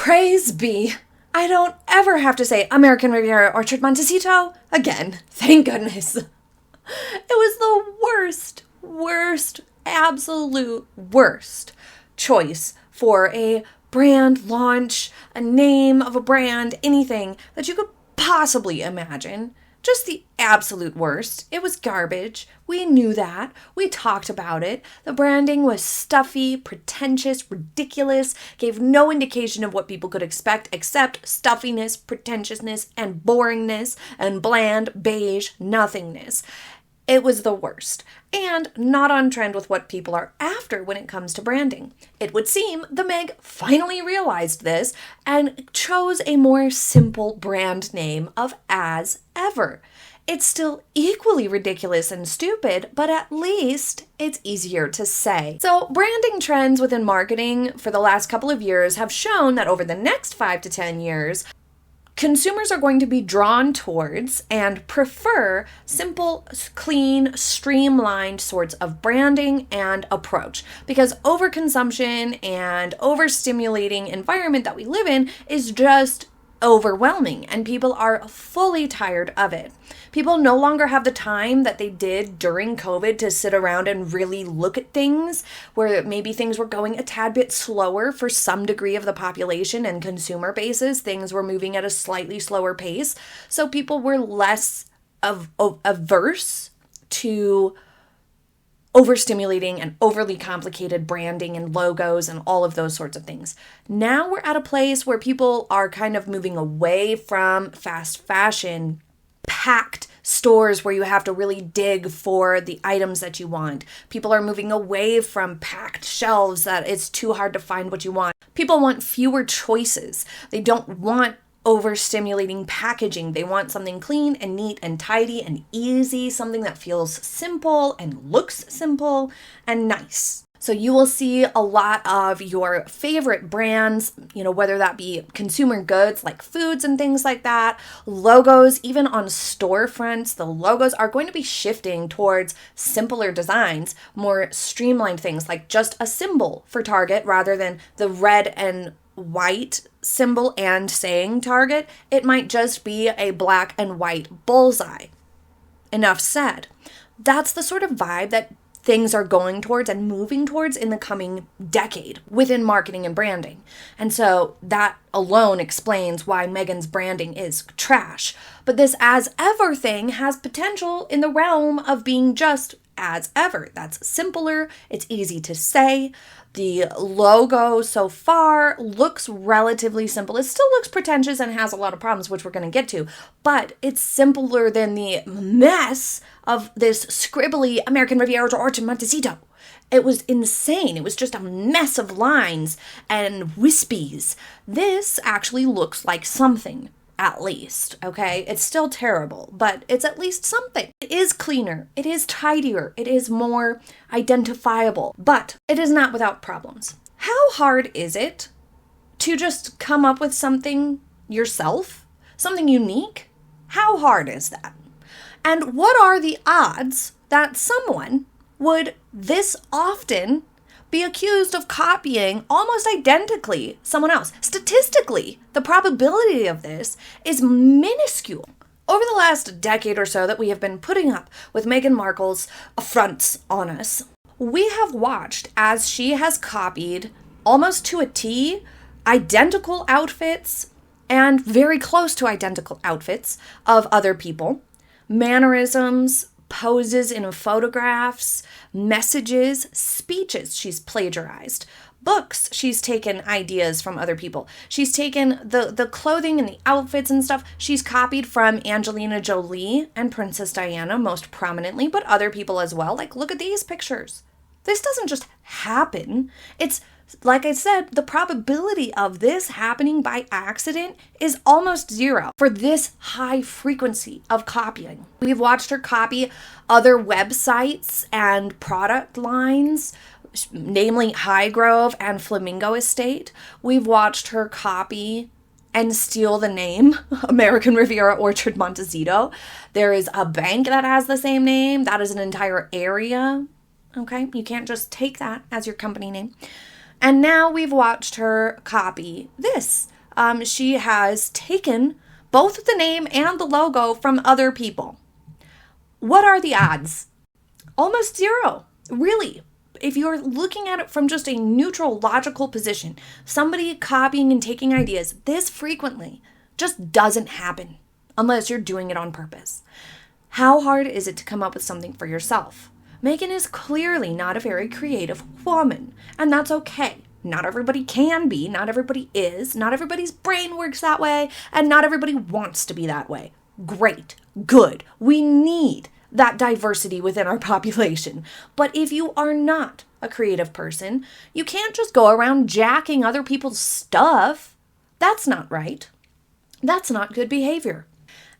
Praise be, I don't ever have to say American Riviera Orchard Montecito again. Thank goodness. It was the worst, absolute worst choice for a brand launch, a name of a brand, anything that you could possibly imagine. Just the absolute worst. It was garbage. We knew that. We talked about it. The branding was stuffy, pretentious, ridiculous, gave no indication of what people could expect except stuffiness, pretentiousness, and boringness, and bland, beige nothingness. It was the worst, and not on trend with what people are after when it comes to branding. It would seem the Meg finally realized this and chose a more simple brand name of As Ever. It's still equally ridiculous and stupid, but at least it's easier to say. So branding trends within marketing for the last couple of years have shown that over the next 5 to 10 years, consumers are going to be drawn towards and prefer simple, clean, streamlined sorts of branding and approach, because overconsumption and overstimulating environment that we live in is just overwhelming, and people are fully tired of it. People no longer have the time that they did during COVID to sit around and really look at things, where maybe things were going a tad bit slower for some degree of the population and consumer bases. Things were moving at a slightly slower pace. So people were less averse to overstimulating and overly complicated branding and logos and all of those sorts of things. Now we're at a place where people are kind of moving away from fast fashion, packed stores where you have to really dig for the items that you want. People are moving away from packed shelves that it's too hard to find what you want. People want fewer choices. They don't want overstimulating packaging. They want something clean and neat and tidy and easy, something that feels simple and looks simple and nice. So you will see a lot of your favorite brands, whether that be consumer goods like foods and things like that, logos, even on storefronts, the logos are going to be shifting towards simpler designs, more streamlined things like just a symbol for Target rather than the red and white symbol and saying Target. It might just be a black and white bullseye. Enough said. That's the sort of vibe that things are going towards and moving towards in the coming decade within marketing and branding. And so that alone explains why Meghan's branding is trash. But this As Ever thing has potential in the realm of being just As Ever. That's simpler, it's easy to say. The logo so far looks relatively simple. It still looks pretentious and has a lot of problems, which we're going to get to, but it's simpler than the mess of this scribbly American Riviera Orchard Montecito. It was insane. It was just a mess of lines and wispies. This actually looks like something. At least, okay? It's still terrible, but it's at least something. It is cleaner, it is tidier, it is more identifiable, but it is not without problems. How hard is it to just come up with something yourself? Something unique? How hard is that? And what are the odds that someone would this often be accused of copying almost identically someone else? Statistically, the probability of this is minuscule. Over the last decade or so that we have been putting up with Meghan Markle's affronts on us, we have watched as she has copied almost to a T identical outfits and very close to identical outfits of other people, mannerisms, poses in photographs, messages, speeches she's plagiarized, books she's taken ideas from other people. She's taken the clothing and the outfits and stuff she's copied from Angelina Jolie and Princess Diana most prominently, but other people as well. Like, look at these pictures. This doesn't just happen. It's, like I said, the probability of this happening by accident is almost zero for this high frequency of copying. We've watched her copy other websites and product lines, namely Highgrove and Flamingo Estate. We've watched her copy and steal the name American Riviera Orchard Montecito. There is a bank that has the same name. That is an entire area. Okay, you can't just take that as your company name. And now we've watched her copy this she has taken both the name and the logo from other people. What are the odds? Almost zero. Really. If you're looking at it from just a neutral, logical position, somebody copying and taking ideas this frequently just doesn't happen unless you're doing it on purpose. How hard is it to come up with something for yourself? Meghan is clearly not a very creative woman, and that's okay. Not everybody can be, not everybody is, not everybody's brain works that way, and not everybody wants to be that way. Great, good. We need that diversity within our population. But if you are not a creative person, you can't just go around jacking other people's stuff. That's not right. That's not good behavior.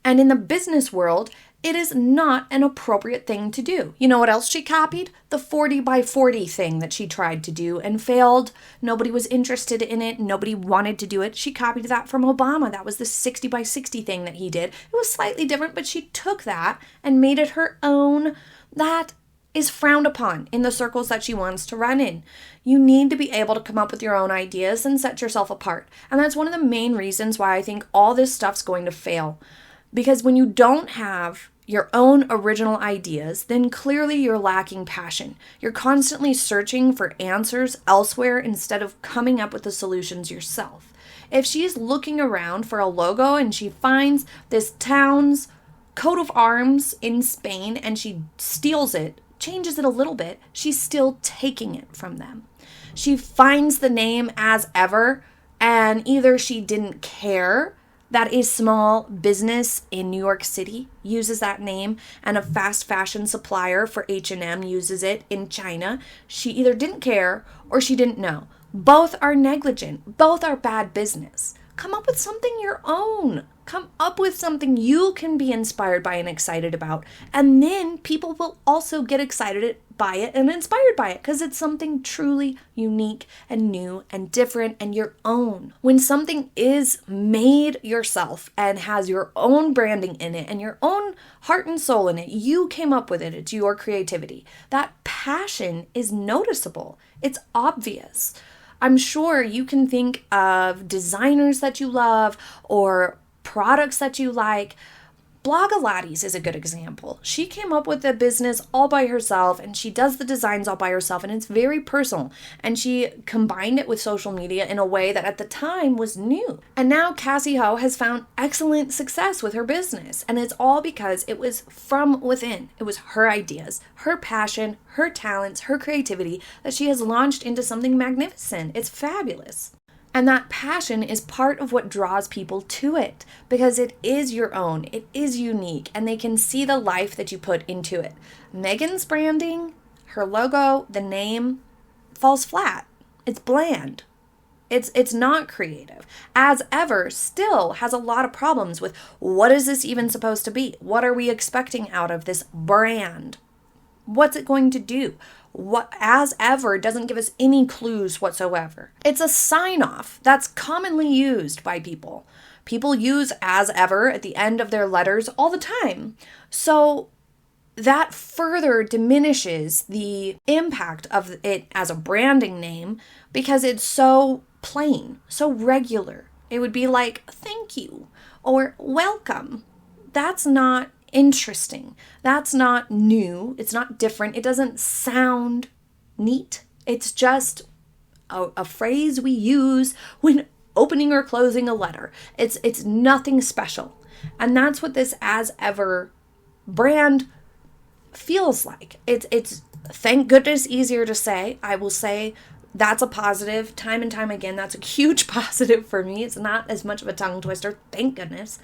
And in the business world, it is not an appropriate thing to do. You know what else she copied? The 40 by 40 thing that she tried to do and failed. Nobody was interested in it. Nobody wanted to do it. She copied that from Obama. That was the 60 by 60 thing that he did. It was slightly different, but she took that and made it her own. That is frowned upon in the circles that she wants to run in. You need to be able to come up with your own ideas and set yourself apart. And that's one of the main reasons why I think all this stuff's going to fail. Because when you don't have your own original ideas, then clearly you're lacking passion. You're constantly searching for answers elsewhere instead of coming up with the solutions yourself. If she's looking around for a logo and she finds this town's coat of arms in Spain and she steals it, changes it a little bit, she's still taking it from them. She finds the name as ever, and either she didn't care that a small business in New York City uses that name and a fast fashion supplier for H&M uses it in China. She either didn't care or she didn't know. Both are negligent. Both are bad business. Come up with something your own. Come up with something you can be inspired by and excited about. And then people will also get excited by it and inspired by it because it's something truly unique and new and different and your own. When something is made yourself and has your own branding in it and your own heart and soul in it, you came up with it. It's your creativity. That passion is noticeable. It's obvious. I'm sure you can think of designers that you love or products that you like. Blogilates is a good example. She came up with the business all by herself and she does the designs all by herself and it's very personal. And she combined it with social media in a way that at the time was new. And now Cassie Ho has found excellent success with her business. And it's all because it was from within. It was her ideas, her passion, her talents, her creativity that she has launched into something magnificent. It's fabulous. And that passion is part of what draws people to it because it is your own, it is unique, and they can see the life that you put into it. Meghan's branding, her logo, the name, falls flat. It's bland. It's not creative. As ever, still has a lot of problems with what is this even supposed to be? What are we expecting out of this brand? What's it going to do? What, as ever, doesn't give us any clues whatsoever. It's a sign-off that's commonly used by people. People use as ever at the end of their letters all the time. So that further diminishes the impact of it as a branding name because it's so plain, so regular. It would be like, thank you, or welcome. That's not interesting. That's not new. It's not different. It doesn't sound neat. It's just a phrase we use when opening or closing a letter. It's nothing special. And that's what this as ever brand feels like. It's thank goodness easier to say. I will say that's a positive time and time again. That's a huge positive for me. It's not as much of a tongue twister, thank goodness.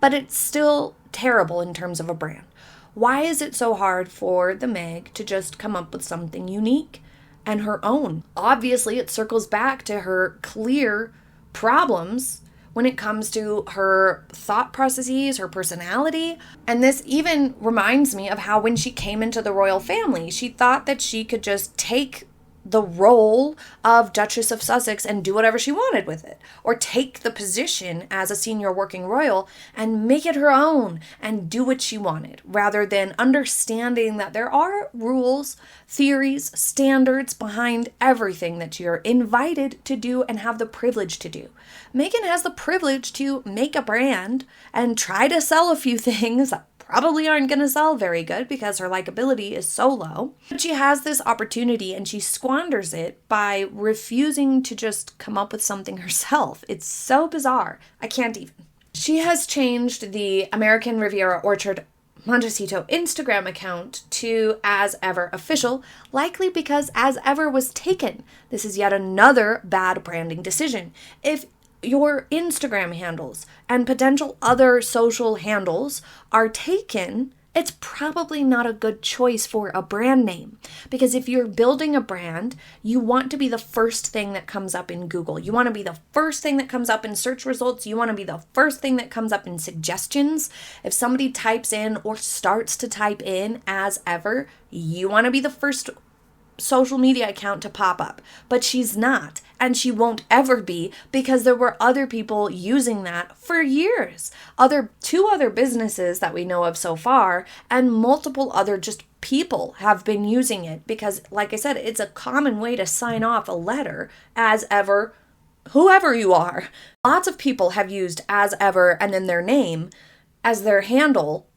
But it's still terrible in terms of a brand. Why is it so hard for the Meg to just come up with something unique and her own? Obviously, it circles back to her clear problems when it comes to her thought processes, her personality. And this even reminds me of how when she came into the royal family, she thought that she could just take the role of Duchess of Sussex and do whatever she wanted with it, or take the position as a senior working royal and make it her own and do what she wanted, rather than understanding that there are rules, theories, standards behind everything that you're invited to do and have the privilege to do. Meghan has the privilege to make a brand and try to sell a few things that probably aren't going to sell very good because her likability is so low. But she has this opportunity and she squanders it by refusing to just come up with something herself. It's so bizarre. I can't even. She has changed the American Riviera Orchard Montecito Instagram account to As Ever Official, likely because As Ever was taken. This is yet another bad branding decision. If your Instagram handles and potential other social handles are taken, it's probably not a good choice for a brand name. Because if you're building a brand, you want to be the first thing that comes up in Google. You want to be the first thing that comes up in search results. You want to be the first thing that comes up in suggestions. If somebody types in or starts to type in As Ever, you want to be the first social media account to pop up. But she's not, and she won't ever be, because there were other people using that for years. Two other businesses that we know of so far, and multiple other just people have been using it because, like I said, it's a common way to sign off a letter, As Ever, whoever you are. Lots of people have used As Ever and then their name as their handle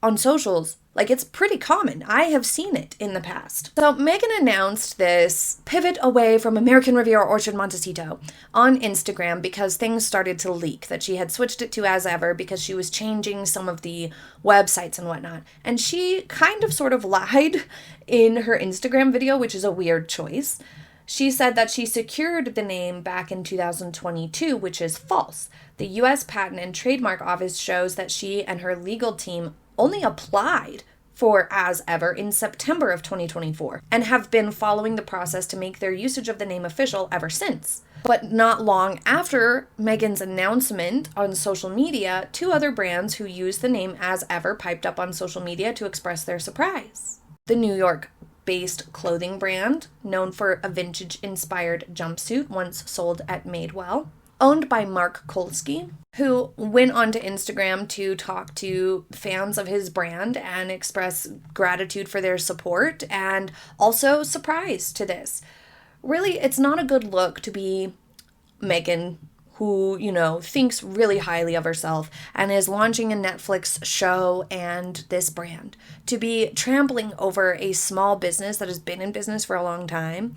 on socials. Like, it's pretty common. I have seen it in the past. So Meghan announced this pivot away from American Riviera Orchard Montecito on Instagram because things started to leak, that she had switched it to As Ever because she was changing some of the websites and whatnot. And she kind of sort of lied in her Instagram video, which is a weird choice. She said that she secured the name back in 2022, which is false. The U.S. Patent and Trademark Office shows that she and her legal team only applied for As Ever in September of 2024 and have been following the process to make their usage of the name official ever since. But not long after Meghan's announcement on social media, two other brands who used the name As Ever piped up on social media to express their surprise. The New York-based clothing brand, known for a vintage-inspired jumpsuit once sold at Madewell, owned by Mark Kolsky, who went onto Instagram to talk to fans of his brand and express gratitude for their support and also surprise to this. Really, it's not a good look to be Meghan, who, thinks really highly of herself and is launching a Netflix show and this brand, to be trampling over a small business that has been in business for a long time,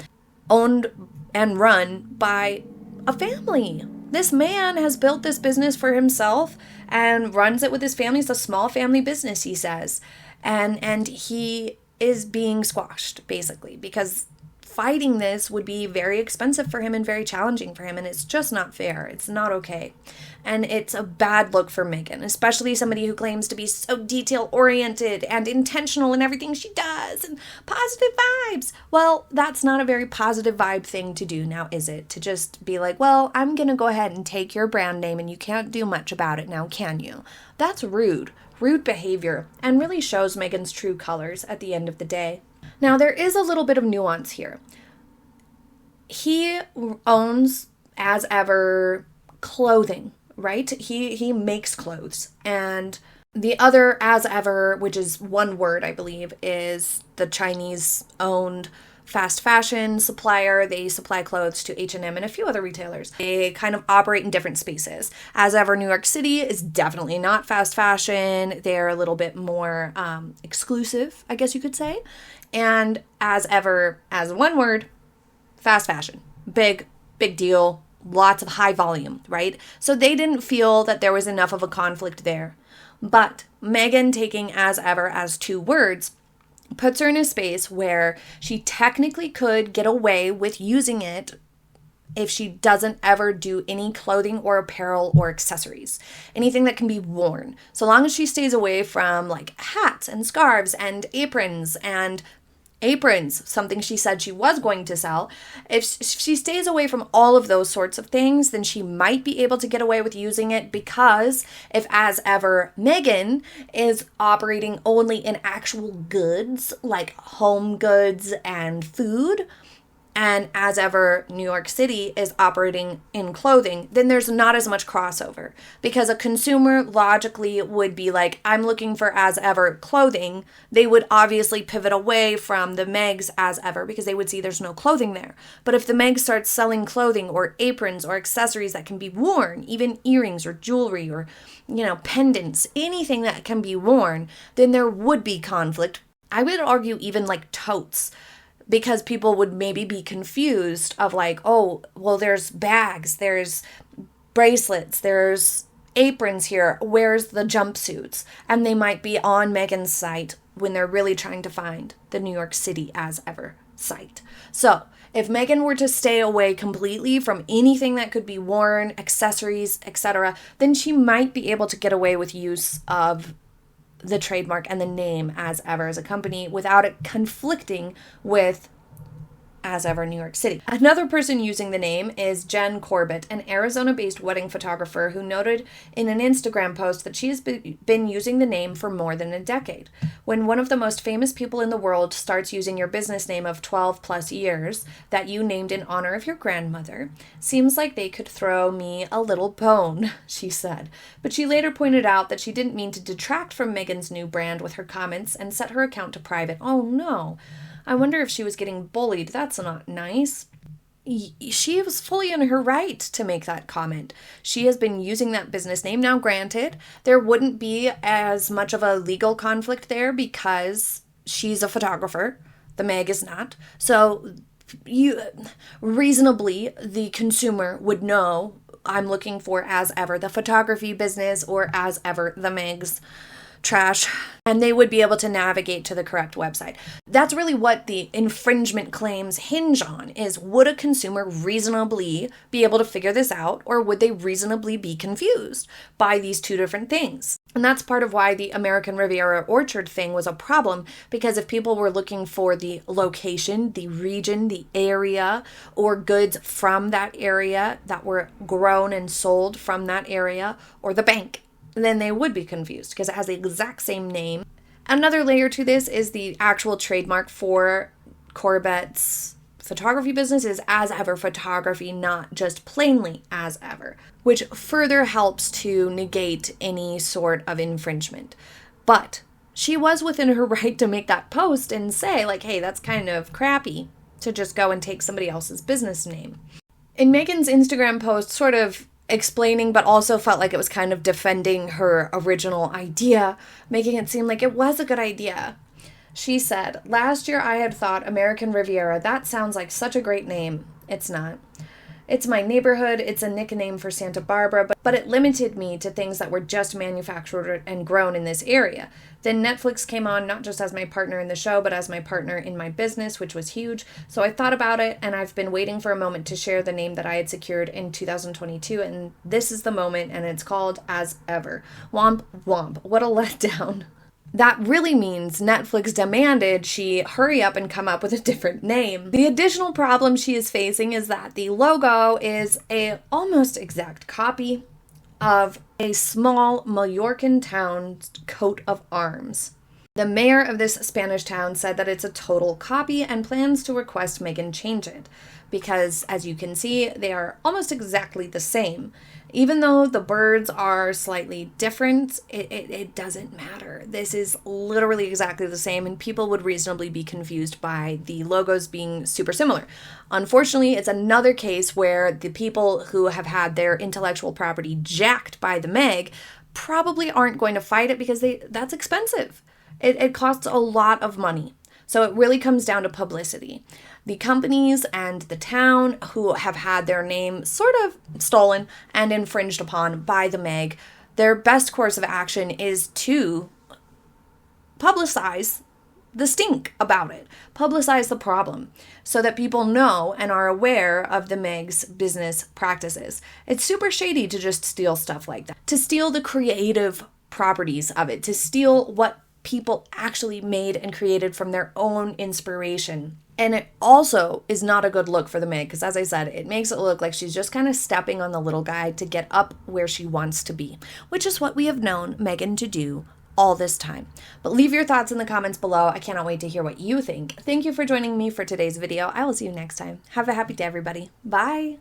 owned and run by a family. This man has built this business for himself and runs it with his family. It's a small family business, he says. And he is being squashed, basically, because fighting this would be very expensive for him and very challenging for him. And it's just not fair. It's not okay. And it's a bad look for Meghan, especially somebody who claims to be so detail-oriented and intentional in everything she does and positive vibes. Well, that's not a very positive vibe thing to do now, is it? To just be like, well, I'm going to go ahead and take your brand name and you can't do much about it now, can you? That's rude behavior, and really shows Meghan's true colors at the end of the day. Now, there is a little bit of nuance here. He owns As Ever clothing, right? He makes clothes. And the other As Ever, which is one word, I believe, is the Chinese-owned fast fashion supplier. They supply clothes to H&M and a few other retailers. They kind of operate in different spaces. As Ever New York City is definitely not fast fashion. They're a little bit more exclusive, I guess you could say. And As Ever, as one word, fast fashion. Big deal. Lots of high volume, right? So they didn't feel that there was enough of a conflict there. But Meghan taking As Ever as two words puts her in a space where she technically could get away with using it if she doesn't ever do any clothing or apparel or accessories, anything that can be worn. So long as she stays away from like hats and scarves and aprons, something she said she was going to sell. If she stays away from all of those sorts of things, then she might be able to get away with using it, because if As Ever Meghan is operating only in actual goods like home goods and food, and as ever New York City is operating in clothing, then there's not as much crossover, because a consumer logically would be like, I'm looking for as ever clothing. They would obviously pivot away from the Meg's as ever because they would see there's no clothing there. But if the Meg starts selling clothing or aprons or accessories that can be worn, even earrings or jewelry or, pendants, anything that can be worn, then there would be conflict. I would argue even like totes, because people would maybe be confused of like, oh, well, there's bags, there's bracelets, there's aprons here, where's the jumpsuits? And they might be on Meghan's site when they're really trying to find the New York City as ever site. So if Meghan were to stay away completely from anything that could be worn, accessories, etc., then she might be able to get away with use of the trademark and the name as ever as a company without it conflicting with as ever New York City. Another person using the name is Jen Corbett, an Arizona-based wedding photographer who noted in an Instagram post that she has been using the name for more than a decade. When one of the most famous people in the world starts using your business name of 12 plus years that you named in honor of your grandmother, seems like they could throw me a little bone, she said. But she later pointed out that she didn't mean to detract from Meghan's new brand with her comments and set her account to private. Oh no. I wonder if she was getting bullied. That's not nice. She was fully in her right to make that comment. She has been using that business name. Now, granted, there wouldn't be as much of a legal conflict there because she's a photographer. The Meg is not. So reasonably, the consumer would know I'm looking for as ever the photography business or as ever the Meg's trash, and they would be able to navigate to the correct website. That's really what the infringement claims hinge on, is would a consumer reasonably be able to figure this out, or would they reasonably be confused by these two different things? And that's part of why the American Riviera Orchard thing was a problem, because if people were looking for the location, the region, the area, or goods from that area that were grown and sold from that area, or the bank, then they would be confused because it has the exact same name. Another layer to this is the actual trademark for Corbett's photography business is as ever photography, not just plainly as ever, which further helps to negate any sort of infringement. But she was within her right to make that post and say like, hey, that's kind of crappy to just go and take somebody else's business name. In Meghan's Instagram post, sort of explaining, but also felt like it was kind of defending her original idea, making it seem like it was a good idea. She said, last year I had thought American Riviera, that sounds like such a great name. It's not. It's my neighborhood, it's a nickname for Santa Barbara, but it limited me to things that were just manufactured and grown in this area. Then Netflix came on, not just as my partner in the show, but as my partner in my business, which was huge. So I thought about it, and I've been waiting for a moment to share the name that I had secured in 2022, and this is the moment, and it's called As Ever. Womp womp. What a letdown. That really means Netflix demanded she hurry up and come up with a different name. The additional problem she is facing is that the logo is a almost exact copy of a small Mallorcan town's coat of arms. The mayor of this Spanish town said that it's a total copy and plans to request Meghan change it because, as you can see, they are almost exactly the same. Even though the birds are slightly different, it doesn't matter. This is literally exactly the same, and people would reasonably be confused by the logos being super similar. Unfortunately, it's another case where the people who have had their intellectual property jacked by the Meg probably aren't going to fight it because that's expensive. It costs a lot of money. So it really comes down to publicity. The companies and the town who have had their name sort of stolen and infringed upon by the Meg, their best course of action is to publicize the stink about it, publicize the problem so that people know and are aware of the Meg's business practices. It's super shady to just steal stuff like that, to steal the creative properties of it, to steal what people actually made and created from their own inspiration. And it also is not a good look for the Meg because, as I said, it makes it look like she's just kind of stepping on the little guy to get up where she wants to be, which is what we have known Meghan to do all this time. But leave your thoughts in the comments below. I cannot wait to hear what you think. Thank you for joining me for today's video. I will see you next time. Have a happy day, everybody. Bye.